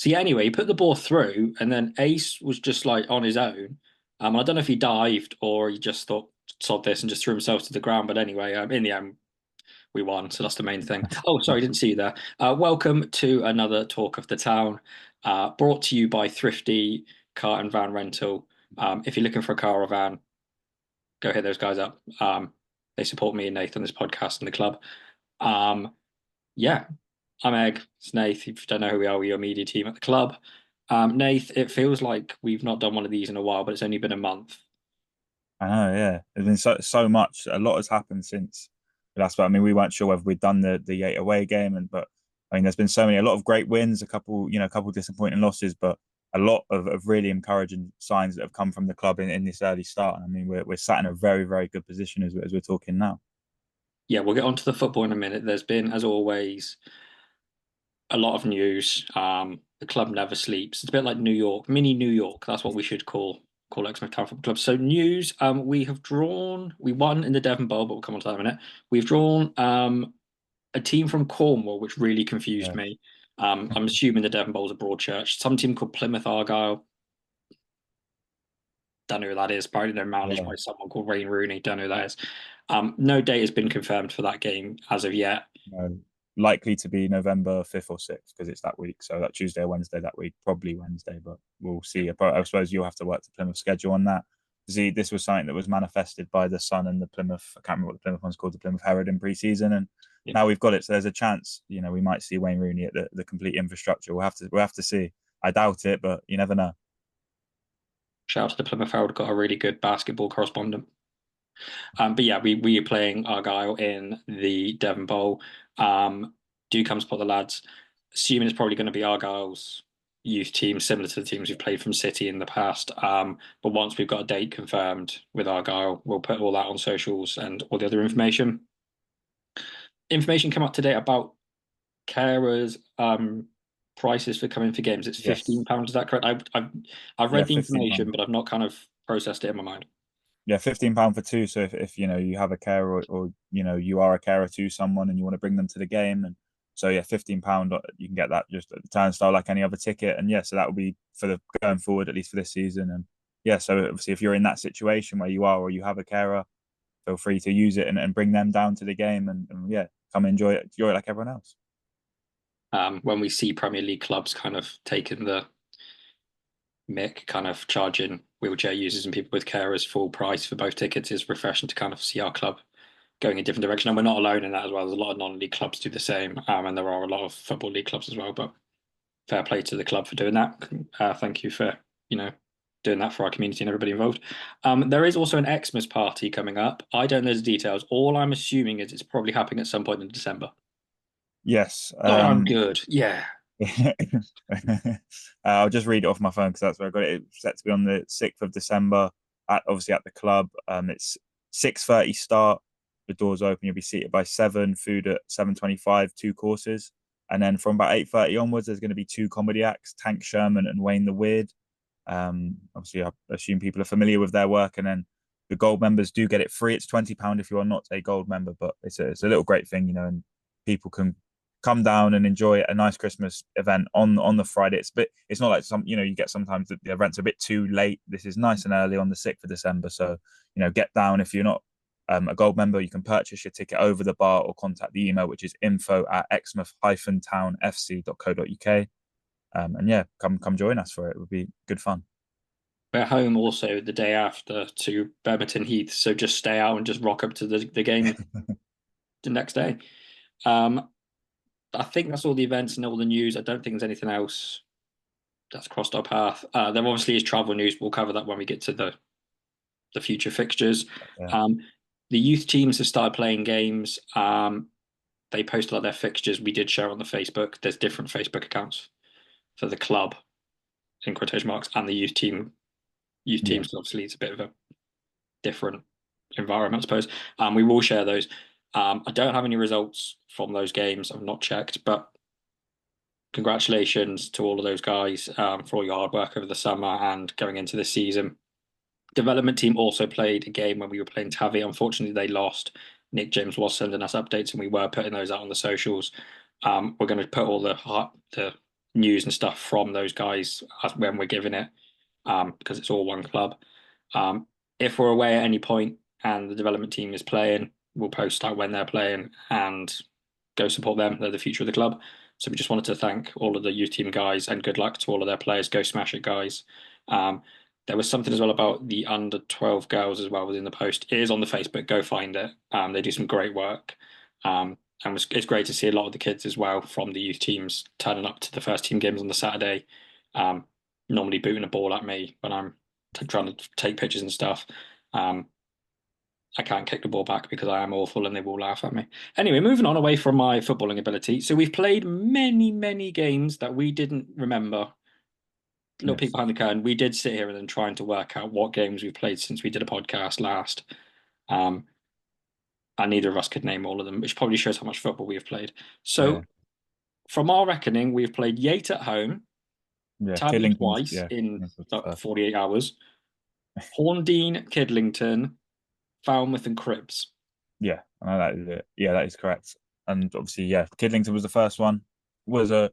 So yeah, anyway, he put the ball through, and then Ace was just like on his own. I don't know if he dived or he just thought sod this and just threw himself to the ground. But anyway, in the end, we won, so that's the main thing. Oh, sorry, didn't see you there. Welcome to another talk of the town, brought to you by Thrifty Car and Van Rental. If you're looking for a car or van, go hit those guys up. They support me and Nathan, this podcast and the club. Um, yeah, I'm Egg. It's Nath. If you don't know who we are, we're your media team at the club. Nath, it feels like we've not done one of these in a while, but it's only been a month. I know, yeah. There's been so much. A lot has happened since we last spoke. I mean, we weren't sure whether we'd done the eight away game, but I mean, there's been a lot of great wins, a couple disappointing losses, but a lot of really encouraging signs that have come from the club in this early start. I mean, we're sat in a very, very good position as we're talking now. Yeah, we'll get on to the football in a minute. There's been, as always, a lot of news. The club never sleeps. It's a bit like New York, mini New York. That's what we should call Exmouth Town Football Club. So news. We won in the Devon Bowl, but we'll come on to that in a minute. We've drawn a team from Cornwall, which really confused Yeah, me. I'm assuming the Devon Bowl's a Broadchurch. Some team called Plymouth Argyle. Don't know who that is. Probably they're managed yeah. by someone called Wayne Rooney. Don't know who that is. No date has been confirmed for that game as of yet. Likely to be November 5th or 6th because it's that week. So that Tuesday or Wednesday that week, probably Wednesday, but we'll see. I suppose you'll have to work the Plymouth schedule on that. See, this was something that was manifested by the Sun and the Plymouth. I can't remember what the Plymouth one's called, the Plymouth Herald in pre-season, and Yeah. now we've got it. So there's a chance, we might see Wayne Rooney at the complete infrastructure. We'll have to see. I doubt it, but you never know. Shout out to the Plymouth Herald, got a really good basketball correspondent. But yeah, we are playing Argyle in the Devon Bowl. Do come support the lads. Assuming it's probably going to be Argyle's youth team, similar to the teams we've played from City in the past. But once we've got a date confirmed with Argyle, we'll put all that on socials and all the other information. Information come up today about carers prices for coming for games. It's Yes. £15. Is that correct? I've Yeah, read the £15. information, but I've not kind of processed it in my mind. Yeah, £15 for two. So if you have a carer or you are a carer to someone and you want to bring them to the game, and so yeah, £15 you can get that just at the turnstile like any other ticket, and yeah, so that will be for the going forward at least for this season, and yeah, so obviously if you're in that situation where you are or you have a carer, feel free to use it and bring them down to the game, and yeah, come enjoy it like everyone else. When we see Premier League clubs kind of taking the mick, kind of charging wheelchair users and people with carers full price for both tickets, is refreshing to kind of see our club going a different direction. And we're not alone in that as well. There's a lot of non-league clubs do the same, and there are a lot of football league clubs as well. But fair play to the club for doing that. Thank you for doing that for our community and everybody involved. There is also an Xmas party coming up. I don't know the details. All I'm assuming is it's probably happening at some point in December. Yes. Oh, I'm good. Yeah. I'll just read it off my phone because that's where I got it. It's set to be on the 6th of December, obviously at the club. It's 6:30 start. The doors open. You'll be seated by 7. Food at 7:25. 2 courses, and then from about 8:30 onwards, there's going to be 2 comedy acts: Tank Sherman and Wayne the Weird. Obviously, I assume people are familiar with their work, and then the gold members do get it free. It's £20 if you are not a gold member, but it's a little great thing, and people can come down and enjoy a nice Christmas event on the Friday. It's not like you get sometimes the events a bit too late. This is nice and early on the 6th of December. So, get down. If you're not a gold member, you can purchase your ticket over the bar or contact the email, which is info@exmouth-townfc.co.uk. And yeah, come join us for it. It would be good fun. We're home also the day after to Bemerton Heath, so just stay out and just rock up to the game the next day. Um, I think that's all the events and all the news. I don't think there's anything else that's crossed our path. There obviously is travel news. We'll cover that when we get to the future fixtures. Yeah. Um, the youth teams have started playing games. They post a lot of their fixtures. We did share on the Facebook. There's different Facebook accounts for the club. in quotation marks, and the youth team. Youth Yeah. teams obviously it's a bit of a different environment, I suppose. We will share those. I don't have any results from those games. I've not checked, but congratulations to all of those guys for all your hard work over the summer and going into this season. Development team also played a game when we were playing Tavi. Unfortunately, they lost. Nick James was sending us updates, and we were putting those out on the socials. We're going to put all the news and stuff from those guys as when we're giving it, because it's all one club. If we're away at any point and the development team is playing, we'll post out when they're playing and go support them. They're the future of the club. So we just wanted to thank all of the youth team guys and good luck to all of their players. Go smash it, guys. Um, there was something as well about the under 12 girls as well within the post. It is on the Facebook. Go find it. They do some great work. And it's great to see a lot of the kids as well from the youth teams turning up to the first team games on the Saturday. Um, Normally booting a ball at me when I'm trying to take pictures and stuff. Um, I can't kick the ball back because I am awful and they will laugh at me. Anyway, moving on away from my footballing ability. So we've played many, many games that we didn't remember. Little peek Yes. behind the curtain. We did sit here and then trying to work out what games we've played since we did a podcast last. Um, and neither of us could name all of them, which probably shows how much football we have played. Yeah. So from our reckoning, we've played Yate at home, Yeah. Tabby Kidlington's. twice Yeah. in That's the like first. 48 hours, Horndean, Kidlington, Falmouth, and Cribs. Yeah. I know that is it. Yeah, that is correct. And obviously, yeah, Kidlington was the first one. Was a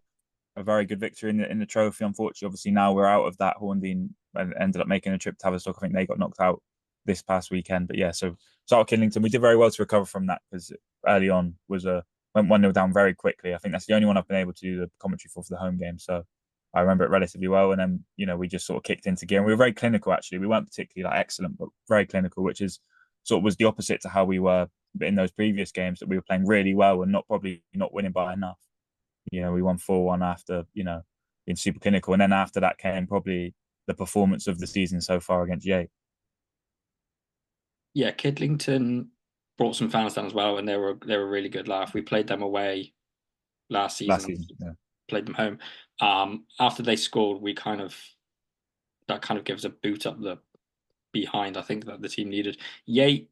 very good victory in the trophy. Unfortunately, obviously now we're out of that. Horndean and ended up making a trip to Tavistock. I think they got knocked out this past weekend. But yeah, so out Kidlington, we did very well to recover from that because early on was a went 1-0 down very quickly. I think that's the only one I've been able to do the commentary for the home game. So I remember it relatively well. And then, we just sort of kicked into gear. And we were very clinical actually. We weren't particularly like excellent, but very clinical, which is sort of was the opposite to how we were in those previous games that we were playing really well and not winning by enough. We won 4-1 after, being super clinical. And then after that came probably the performance of the season so far against Yate. Yeah, Kidlington brought some fans down as well, and they were a really good laugh. We played them away last Last season, season. Yeah. played them home. After they scored, we that kind of gives a boot up the behind. I think that the team needed. Yate,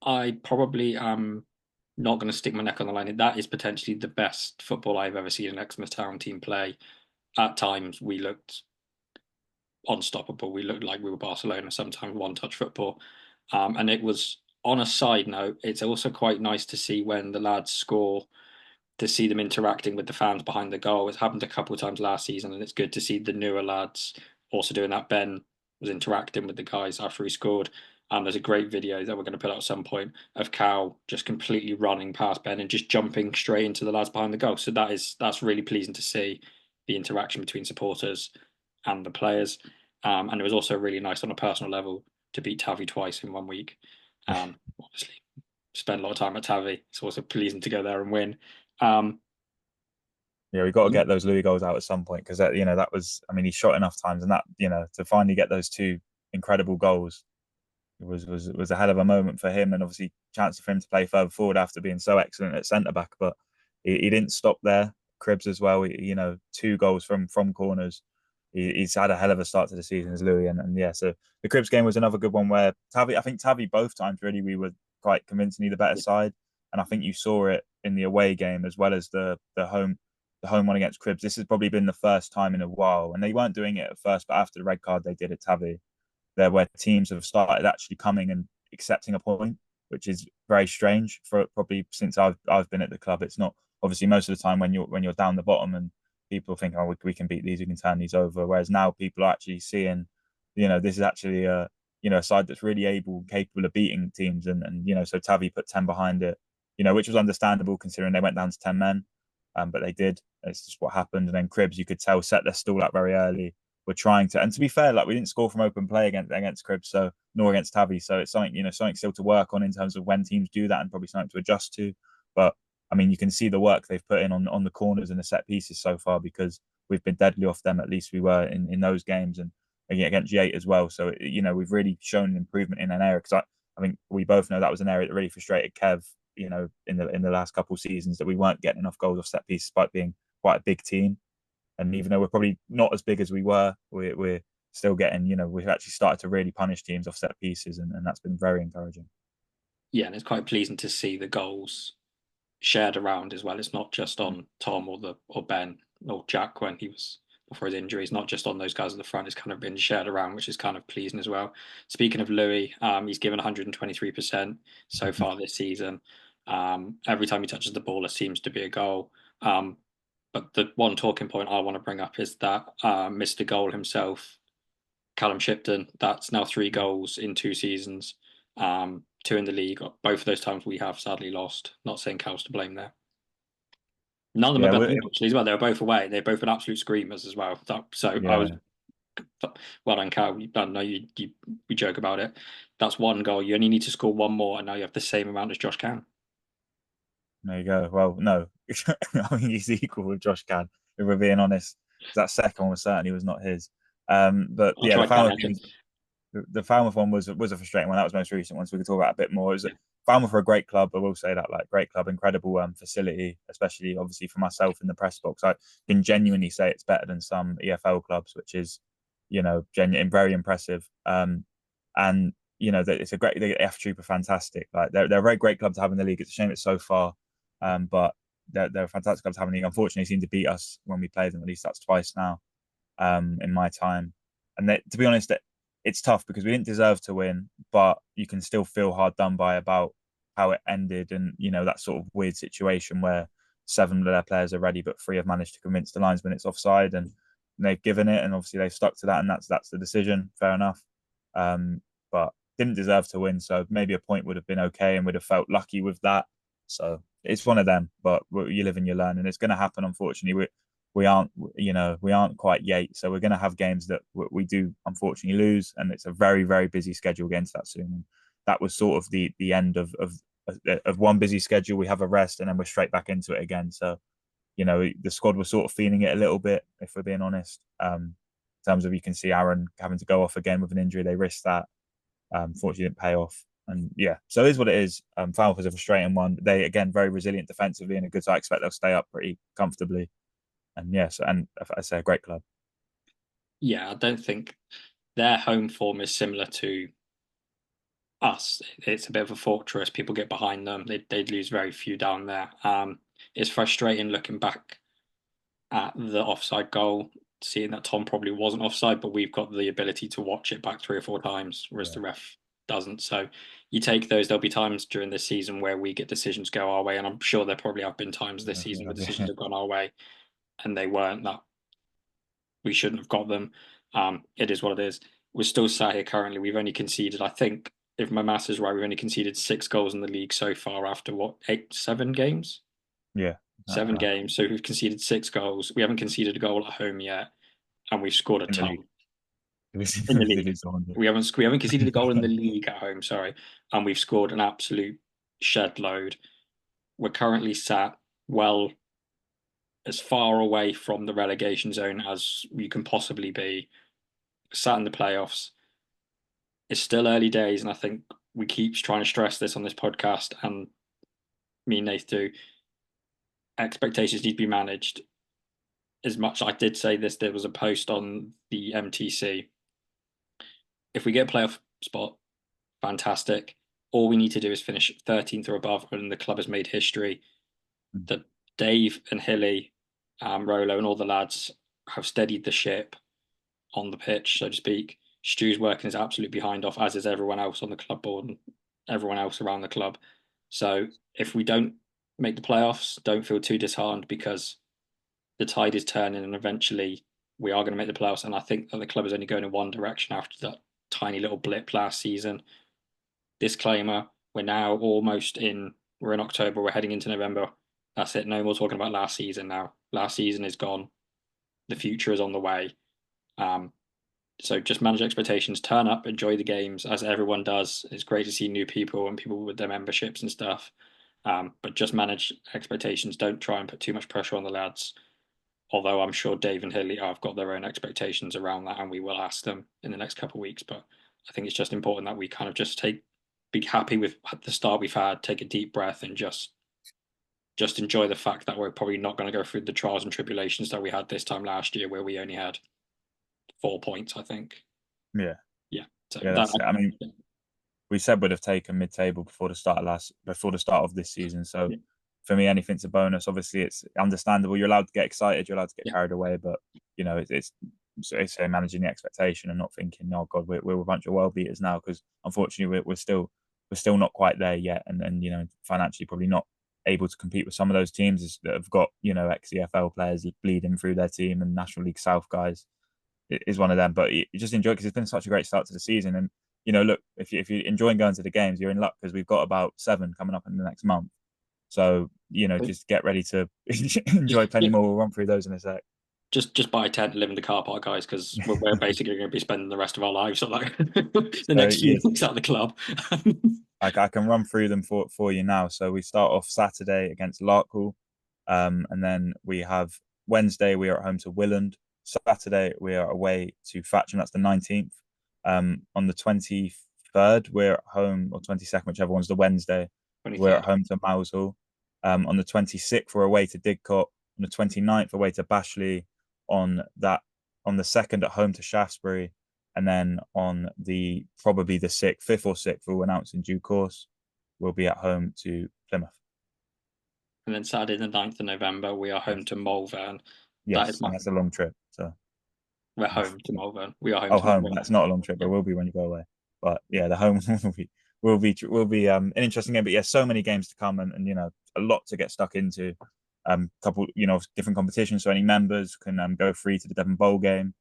I probably am not going to stick my neck on the line. That is potentially the best football I've ever seen an Exmouth Town team play. At times, we looked unstoppable. We looked like we were Barcelona, sometimes one touch football. And it was on a side note, it's also quite nice to see when the lads score, to see them interacting with the fans behind the goal. It's happened a couple of times last season, and it's good to see the newer lads also doing that. Ben was interacting with the guys after he scored. There's a great video that we're going to put out at some point of Cal just completely running past Ben and just jumping straight into the lads behind the goal. So that's really pleasing to see the interaction between supporters and the players. And it was also really nice on a personal level to beat Tavi twice in 1 week. Obviously, spent a lot of time at Tavi. It's also pleasing to go there and win. Um, Yeah, we got to get those Louis goals out at some point because that was, I mean, he shot enough times and that, to finally get those two incredible goals was a hell of a moment for him and obviously chance for him to play further forward after being so excellent at centre back. But he didn't stop there. Cribs as well, 2 goals from corners. He's had a hell of a start to the season as Louis, and yeah, so the Cribs game was another good one where I think Tavi both times really we were quite convincingly the better side, and I think you saw it in the away game as well as the home one against Cribs. This has probably been the first time in a while, and they weren't doing it at first, but after the red card they did at Tavi, there where teams have started actually coming and accepting a point, which is very strange for probably since I've been at the club. It's not obviously most of the time when you're down the bottom and people think, oh, we can beat these, we can turn these over. Whereas now people are actually seeing, this is actually a side that's really capable of beating teams, and so Tavi put 10 behind it, which was understandable considering they went down to 10 men, but they did. It's just what happened. And then Cribs, you could tell, set their stall up very early. We're trying to, and to be fair, like we didn't score from open play against Cribs, so nor against Tavi. So it's something still to work on in terms of when teams do that, and probably something to adjust to. But I mean, you can see the work they've put in on the corners and the set pieces so far because we've been deadly off them. At least we were in those games and against Yate as well. So we've really shown an improvement in an area because I think we both know that was an area that really frustrated Kev. In the last couple of seasons that we weren't getting enough goals off set pieces despite being quite a big team. And even though we're probably not as big as we were, we're still getting, we've actually started to really punish teams off set pieces, and that's been very encouraging. Yeah, and it's quite pleasing to see the goals shared around as well. It's not just Mm. on Tom or Ben or Jack when he was before his injury. It's not just on those guys at the front. It's kind of been shared around, which is kind of pleasing as well. Speaking of Louis, he's given 123% so far this season. Every time he touches the ball, it seems to be a goal. But the one talking point I want to bring up is that Mr. Goal himself, Callum Shipton, that's now 3 goals in 2 seasons, 2 in the league. Both of those times we have sadly lost. Not saying Cal's to blame there. None of them Yeah, are behind actually as well. They were both away. They're both been absolute screamers as well. So I was yeah, well done, Cal. I know we joke about it. That's 1 goal. You only need to score one more, and now you have the same amount as Josh Can. there you go. Well, no, I mean he's equal with Josh Cad, if we're being honest. That second one certainly was not his. But I'll yeah, the try Can Falmouth game, again. the Falmouth one was a frustrating one. That was the most recent one, so we could talk about it a bit more. It was Yeah. Falmouth are a great club. I will say that, like, great club, incredible facility, especially obviously for myself in the press box. I can genuinely say it's better than some EFL clubs, which is, genuine, very impressive. And that it's a great. The F Troop are fantastic. Like they're a very great club to have in the league. It's a shame it's so far, but they're a fantastic club to have in the league. Unfortunately, seem to beat us when we play them. At least that's twice now, in my time. And to be honest, it's tough because we didn't deserve to win, but you can still feel hard done by about how it ended, and that sort of weird situation where 7 of their players are ready, but 3 have managed to convince the linesman it's offside, and they've given it, and obviously they've stuck to that, and that's the decision. Fair enough, but didn't deserve to win, so maybe a point would have been okay, and would have felt lucky with that. So it's one of them, but you live and you learn, and it's going to happen. Unfortunately, we aren't quite Yates, so we're going to have games that we do unfortunately lose, and it's a very very busy schedule against that soon. And that was sort of the end of one busy schedule. We have a rest, and then we're straight back into it again. So the squad was sort of feeling it a little bit, if we're being honest. In terms of, you can see Aaron having to go off again with an injury. They risked that. Fortunately, didn't pay off. And yeah, so it is what it is. Falmouth is a frustrating one. They, again, very resilient defensively and a good side. I expect they'll stay up pretty comfortably. And yes, and I say a great club. Yeah, I don't think their home form is similar to us. It's a bit of a fortress. People get behind them. They'd lose very few down there. It's frustrating looking back at the offside goal, seeing that Tom probably wasn't offside, but we've got the ability to watch it back 3 or 4 times, whereas Yeah, the ref doesn't. So you take those. There'll be times during this season where we get decisions go our way, and I'm sure there probably have been times this season where decisions yeah, have gone our way and they weren't, that we shouldn't have got them. It is what it is. We're still sat here currently. We've only conceded, I think, if my maths is right, we've only conceded 6 goals in the league so far after what, 7 games? yeah. That's Seven right. games. So we've conceded 6 goals. We haven't conceded a goal at home yet, and we've scored a In the league, ton in the they league. did someone do. We haven't conceded a goal in the league at home. Sorry, and we've scored an absolute shed load. We're currently sat well as far away from the relegation zone as you can possibly be. Sat in the playoffs. It's still early days, and I think we keep trying to stress this on this podcast, and me and Nath do. Expectations need to be managed. As much I did say this, there was a post on the MTC. If we get a playoff spot, fantastic. All we need to do is finish 13th or above, and the club has made history. That Dave and Hilly, Rolo, and all the lads have steadied the ship on the pitch, so to speak. Stu's working his absolute behind off, as is everyone else on the club board and everyone else around the club. So if we don't make the playoffs, don't feel too disheartened, because the tide is turning and eventually we are going to make the playoffs. And I think that the club is only going in one direction after that tiny little blip last season. Disclaimer: we're now almost in. We're in October. We're heading into November. That's it. No more talking about last season now. Last season is gone. The future is on the way. Um, so just manage expectations. Turn up, enjoy the games as everyone does. It's great to see new people and people with their memberships and stuff. But just manage expectations. Don't try and put too much pressure on the lads. Although I'm sure Dave and Hilly have got their own expectations around that, and we will ask them in the next couple of weeks. But I think it's just important that we kind of just be happy with the start we've had, take a deep breath, and just just enjoy the fact that we're probably not going to go through the trials and tribulations that we had this time last year, where we only had 4 points, I think. Yeah, Yeah. So yeah, that, that's it. I mean, we said we'd have taken mid-table before the start of this season. So yeah, for me, anything's a bonus. Obviously, it's understandable. You're allowed to get excited. You're allowed to get yeah. carried away, but it's managing the expectation and not thinking, oh God, we're a bunch of world beaters now. Because unfortunately, we're still not quite there yet, and financially probably not able to compete with some of those teams that have got ex-EFL players bleeding through their team and National League South guys is one of them. But you just enjoy it because it's been such a great start to the season. And look, if you're enjoying going to the games, you're in luck because we've got about 7 coming up in the next month. So just get ready to enjoy plenty more. We'll run through those in a sec. Just buy a tent and live in the car park, guys, because we're basically going to be spending the rest of our lives, so like the So next few yes, weeks at the club. I can run through them for you now. So we start off Saturday against Larkhall, and then we have Wednesday we are at home to Willand. Saturday we are away to Thatcham. That's the 19th. On the 23rd we're at home, or 22nd, whichever one's the Wednesday. We're at 23rd. home to Mousehole. On the 26th we're away to Didcot. On the 29th away to Bashley. On that on the 2nd at home to Shaftesbury, and then on the probably the 6th, 5th or 6th, we'll announce in due course, we'll be at home to Plymouth. And then Saturday, the 9th of November, we are home Yes. to Malvern. That is Yes, my. and that's a long trip. So, We're home to Malvern. We are home oh, to home. Malvern. That's not a long trip, Yeah. but will be when you go away. But yeah, the home will be an interesting game. But yeah, so many games to come, and a lot to get stuck into. Couple different competitions. So any members can go free to the Devon Bowl game.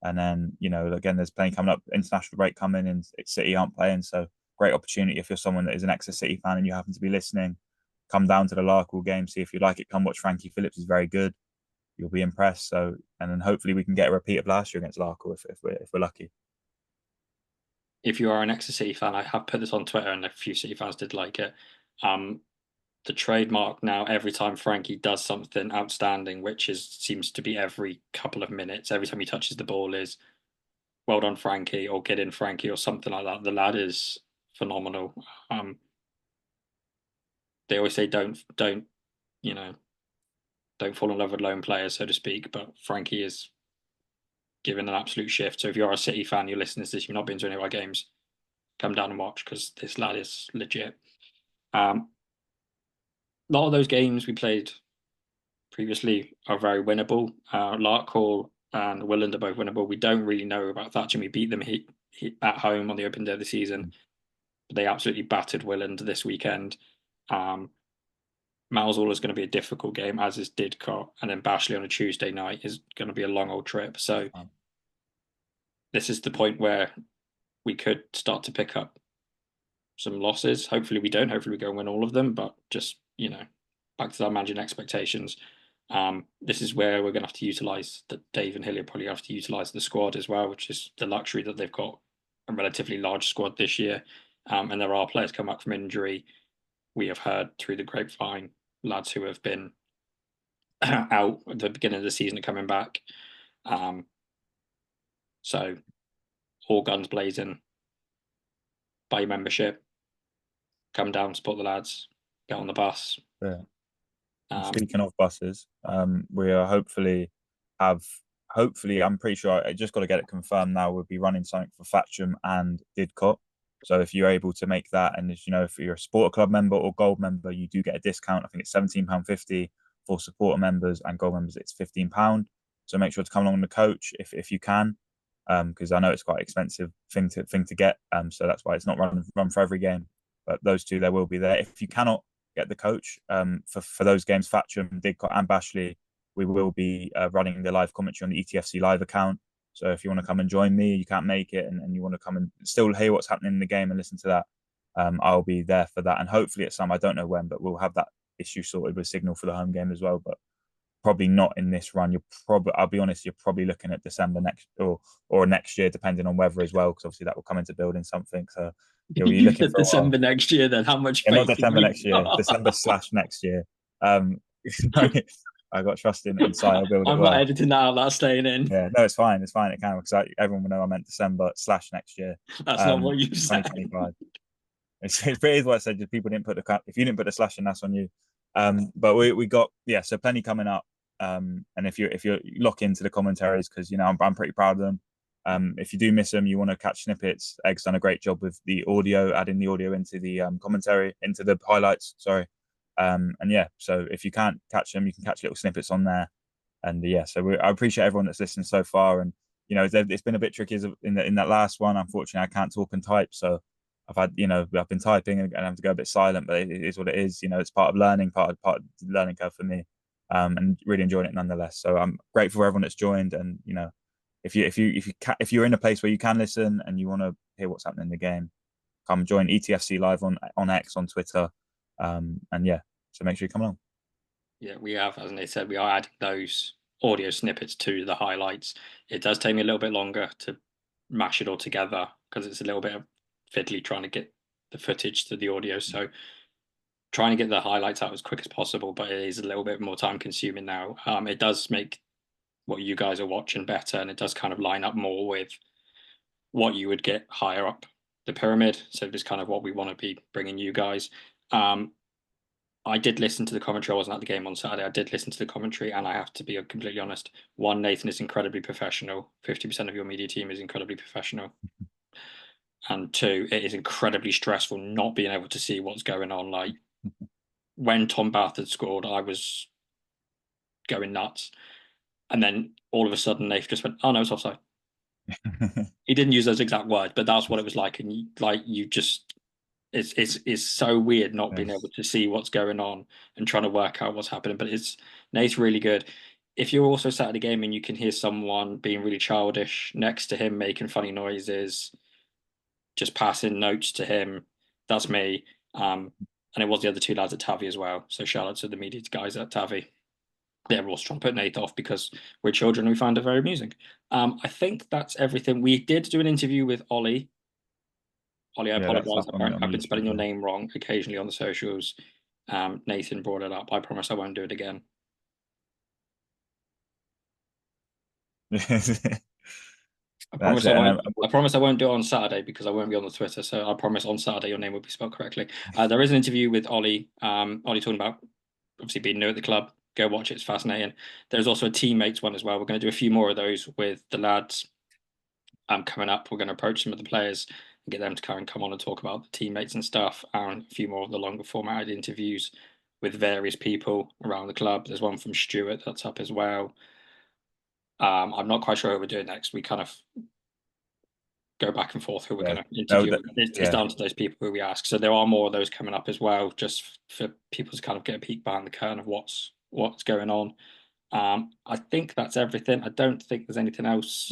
And then, again, there's playing coming up, international break coming, and City aren't playing. So great opportunity if you're someone that is an Exeter City fan and you happen to be listening. Come down to the Larkhall game, see if you like it. Come watch Frankie Phillips, is very good. You'll be impressed. So, and then hopefully we can get a repeat of last year against Larkhall if we're lucky. If you are an Exeter City fan, I have put this on Twitter, and a few City fans did like it. Um, the trademark now, every time Frankie does something outstanding, which is seems to be every couple of minutes, every time he touches the ball, is well done, Frankie, or get in, Frankie, or something like that. The lad is phenomenal. They always say don't you know don't fall in love with lone players, so to speak. But Frankie is giving an absolute shift. So if you're a City fan, you're listening to this, you've not been to any of our games, come down and watch because this lad is legit. A lot of those games we played previously are very winnable. Larkhall and Willand are both winnable. We don't really know about Thatcham. We beat them at home on the open day of the season. But they absolutely battered Willand this weekend. Mousehole is going to be a difficult game, as is Didcot, and then Bashley on a Tuesday night is going to be a long old trip. So this is the point where we could start to pick up some losses. Hopefully we don't. Hopefully we go and win all of them. But just back to that managing expectations. This is where we're going to have to utilise that. Dave and Hillier probably have to utilise the squad as well, which is the luxury that they've got a relatively large squad this year. And there are players come back from injury. We have heard through the grapevine lads who have been out at the beginning of the season are coming back. So all guns blazing, buy your membership, come down, support the lads, get on the bus. Yeah. Um, Speaking of buses, we are have hopefully I'm pretty sure I just got to get it confirmed now. We'll be running something for Thatcham and Didcot. So if you're able to make that, and as you know, if you're a supporter club member or gold member, you do get a discount. I think it's £17.50 for supporter members, and gold members it's £15. So make sure to come along on the coach if you can, because I know it's quite an expensive thing to get. So that's why it's not run for every game. But those two there will be there. If you cannot get the coach for those games, Thatcham, Didcot, and Bashley, we will be running the live commentary on the ETFC live account. So if you want to come and join me, you can't make it, and you want to come and still hear what's happening in the game and listen to that, I'll be there for that. And hopefully at some, I don't know when, but we'll have that issue sorted with signal for the home game as well. But probably not in this run. I'll be honest, you're probably looking at December next or next year, depending on weather as well, because obviously that will come into building something. So you're you looking said for a while. December next year, then how much Yeah, not faith have December you next year, got? December/next year. Um, I got trust in Si. I'll build it I'm not well. editing that out, that's staying in. Yeah, no, it's fine. It's fine. It can because everyone will know I meant December/next year, That's not what you said. 2025. It is what I said. If people didn't put if you didn't put the slash in, that's on you. But we got, yeah, so plenty coming up. And if you lock into the commentaries, because I'm pretty proud of them. If you do miss them, you want to catch snippets. Egg's done a great job with the audio, adding the audio into the commentary, into the highlights. Sorry. And yeah, so if you can't catch them, you can catch little snippets on there. And yeah, so I appreciate everyone that's listened so far. And it's been a bit tricky in that last one. Unfortunately, I can't talk and type, so I've been typing and I have to go a bit silent, but it is what it is. It's part of learning, part of the learning curve for me, and really enjoying it nonetheless. So I'm grateful for everyone that's joined, and if you're in a place where you can listen and you want to hear what's happening in the game, come join ETFC live on X on Twitter, and yeah, so make sure you come along. Yeah, we have, as Nate said, we are adding those audio snippets to the highlights. It does take me a little bit longer to mash it all together because it's a little bit fiddly trying to get the footage to the audio. So trying to get the highlights out as quick as possible, but it is a little bit more time consuming now. It does make what you guys are watching better, and it does kind of line up more with what you would get higher up the pyramid. So just kind of what we want to be bringing you guys. Um, I did listen to the commentary. I wasn't at the game on Saturday. I did listen to the commentary, and I have to be completely honest. One, Nathan is incredibly professional. 50% of your media team is incredibly professional. And two, it is incredibly stressful not being able to see what's going on. Like when Tom Bath had scored, I was going nuts. And then all of a sudden, Nathan just went, "Oh no, it's offside." He didn't use those exact words, but that's what it was like. And you just it's so weird not being able Yes. to see what's going on and trying to work out what's happening. But Nate's really good. If you're also sat at a game and you can hear someone being really childish next to him, making funny noises, just passing notes to him, that's me. And it was the other two lads at Tavi as well. So shout out to the media guys at Tavi. They're also trying to put Nate off because we're children and we find it very amusing. I think that's everything. We did do an interview with Ollie. Ollie, I Yeah, that's apologize. up on I've been YouTube. spelling your name wrong occasionally on the socials. Nathan brought it up. I promise I won't do it again. Yeah. I That's promise I it. won't. I promise I won't do it on Saturday because I won't be on the Twitter. So I promise on Saturday your name will be spelled correctly. There is an interview with Ollie. Ollie talking about obviously being new at the club. Go watch it. It's fascinating. There's also a teammates one as well. We're going to do a few more of those with the lads coming up. We're going to approach some of the players and get them to kind of come on and talk about the teammates and stuff, and a few more of the longer formatted interviews with various people around the club. There's one from Stuart that's up as well. I'm not quite sure what we're doing next. We kind of go back and forth who we're Yeah. going to No, interview. It's yeah. down to those people who we ask. So there are more of those coming up as well, just for people to kind of get a peek behind the curtain of what's going on. I think that's everything. I don't think there's anything Yeah. else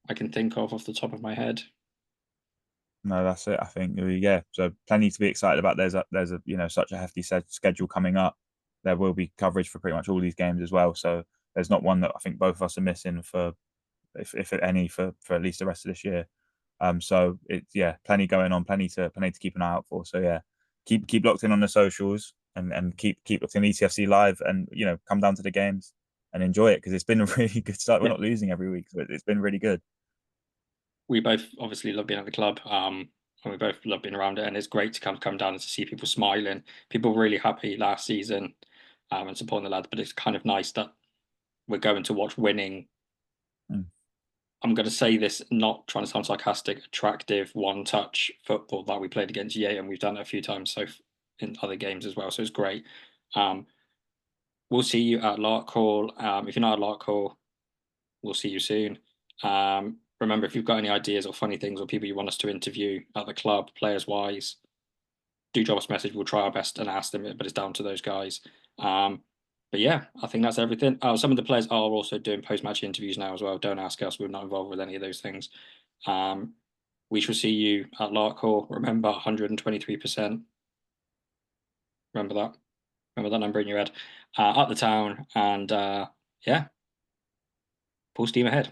I can think of off the top of my head. No, that's it. I think yeah. So plenty to be excited about. There's a such a hefty schedule coming up. There will be coverage for pretty much all these games as well. So there's not one that I think both of us are missing for, if any, for at least the rest of this year. So it's, yeah, plenty going on, plenty to keep an eye out for. So yeah, keep locked in on the socials, and keep locked in ETFC live, and come down to the games and enjoy it, because it's been a really good start. We're Yeah, not losing every week, so it's been really good. we both obviously love being at the club. And we both love being around it, and it's great to come down and to see people smiling. People were really happy last season, and supporting the lads. But it's kind of nice that we're going to watch winning. Mm. I'm going to say this, not trying to sound sarcastic, attractive one-touch football that we played against Yale, and we've done it a few times so in other games as well. So it's great. Um, we'll see you at Lark Hall. If you're not at Lark Hall, we'll see you soon. Remember, if you've got any ideas or funny things or people you want us to interview at the club, players wise, do drop us a message. We'll try our best and ask them, but it's down to those guys. But yeah, I think that's everything. Oh, some of the players are also doing post match interviews now as well. Don't ask us. We're not involved with any of those things. Um, we shall see you at Larkhall. Remember 123%. Remember that. Remember that number in your head. Up the town. And yeah, full steam ahead.